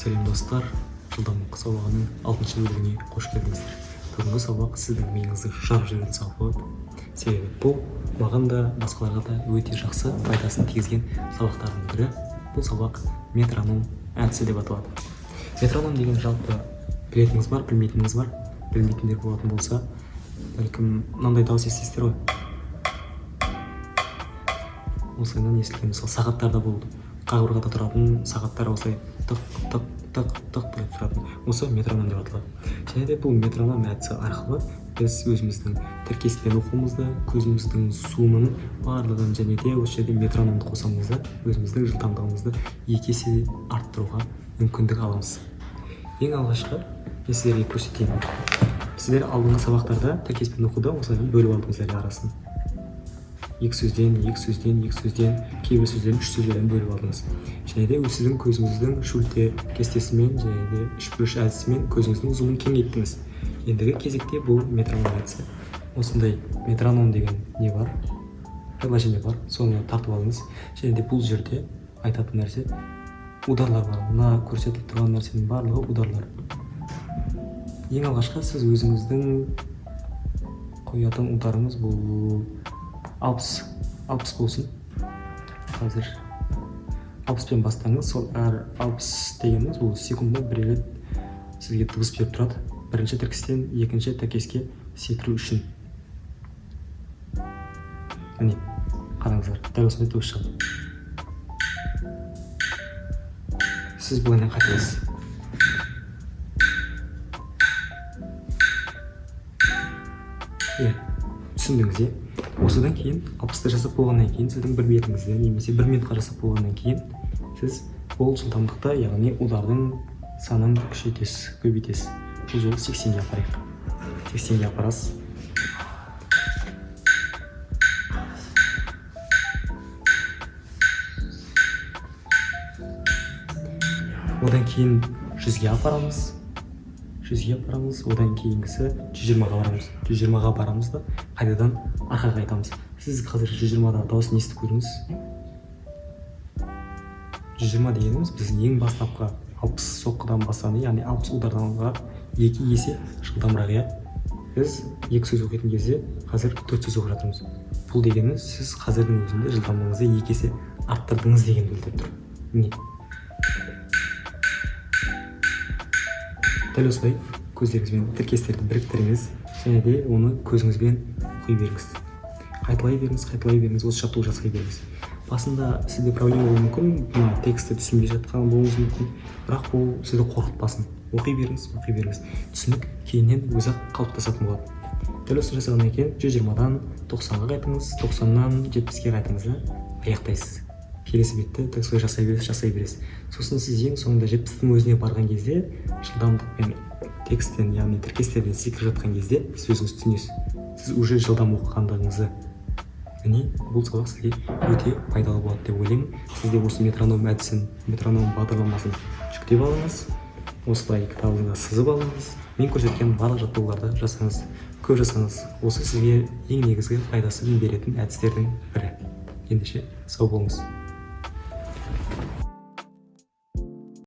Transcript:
Сәлем достар, жылдамдық сабағының 6-шы бөлігіне қош келдіңіздер. Бүгінгі сабақ сіздің миыңызды жарып жіберетін сабақ болады. Себебі бұл маған да басқаларға да өте жақсы пайдасын тигізген сабақтардың бірі. Бұл сабақ метроном әдісі деп аталады. Метроном деген жалпы білетініңіз бар, білмейтініңіз бар. Білмейтіндер болатын болса, бәлкім мынандай дауыс естисіздер ғой. Осылайынан естілген мысалы сағаттарда болды. Қағбырғада тұратын сағаттар осылай тық болып тұратын. Осы метроном деп аталады. Және де бұл метроном әдісі арқылы біз өзіміздің тіркеспен оқуымызды, көзіміздің суының барлығын және де осы жерде метрономды қосамыз да өзіміздің жылдамдығымызды 2 есе арттыруға мүмкіндік аламыз. Ең алғашқы мен сіздерге көрсетейін. Сіздер алдыңғы сабақтарда тіркеспен оқуда осылай бөліп алдыңыздар арасын. Екі сөзден, кейбір сөзден, 3 сөздерден бөліп алдыңыз. Және де сіздің көзіңіздің шульте кестесімен және де 3+3 әдісімен көзіңіздің зумын кеңейттіңіз. Ендігі кезекте бұл метроном әдісі. Осындай метроном деген не бар? Приложение бар. Соны тартып алыңыз. Және де бұл жерде айтатын нәрсе ударлар бар. Мына көрсетіп тұрған нәрсенің барлығы ударлар. Ең алғашқы сіз өзіңіздің қоятын ударыңыз бұл 60 болсын. Қазір 60-пен бастаңыз. Сол әр 60 дегеніміз бұл секундына бір рет сізге дыбыс беріп тұрады. Бірінші тіркестен екінші тіркеске секіру үшін. Міне, қараңыздар, дәл осындай дыбыс шығады. Сіз бұлайынан қайтесіз. Түсіндіңіз, осыдан кейін 60-ты жасап болғаннан кейін сіздің бір бетіңізде немесе бір минутқа жасап болғаннан кейін сіз бұл жылдамдықта, яғни удардың санын күшейтесіз, көбейтесіз. Бұл жолы 80-ге апарайық. 80-ге апарасыз. Одан кейін 100-ге апарамыз. 100-ге апарамыз, одан кейінгісі 120-ға барамыз. 120-ға барамыз да қайтадан арқаға қайтамыз. Сіз қазір 120-да дауысын естіп көріңіз. 120 дегеніміз біз ең бастапқы 60 соққыдан бастағанда, яғни 60 удардан 2 есе жылдамырақ, иә. Біз 2 сөз оқитын кезде қазір 4 сөз оқып жатырмыз. Бұл дегеніміз сіз қазірдің өзінде жылдамдығыңызды 2 есе арттырдыңыз деген білдіріп тұр. Міне. Дәл осылай көздеріңізбен тіркестерді біріктіріңіз және де оны көзіңізбен оқи беріңіз. Қайталай беріңіз, осы жаттығу жасай беріңіз. Басында сізде проблема болуы мүмкін, тексті түсінбей жатқан болуыңыз мүмкін, бірақ бұл сізді қорқытпасын. Оқи беріңіз. Түсінік кейіннен өзі қалыптасатын болады. Дәл осы жасағаннан кейін 120-дан 90-ға қайтыңыз, 90-нан 70-ге қайтыңыз да аяқтайсыз. Келесі бетті тәксой жасай бересіз. Сосын сіз ең соңында 70-тің өзіне барған кезде жылдамдықпен тексттен, яғни тіркестерден секіріп жатқан кезде сіз өзіңіз түсінесіз. Сіз уже жылдам оқығандығыңызды. Міне, бұл сабақ сізге өте пайдалы болады деп ойлаймын. Сізде осы метроном әдісін, метроном бағдарламасын жүктеп алыңыз. Осылай кітабыңызға сызып алыңыз. Мен көрсеткен барлық жаттығуларды жасаңыз, көп жасаңыз. Осы сізге ең негізгі пайдасын беретін әдістердің бірі. Ендеше сау болыңыз.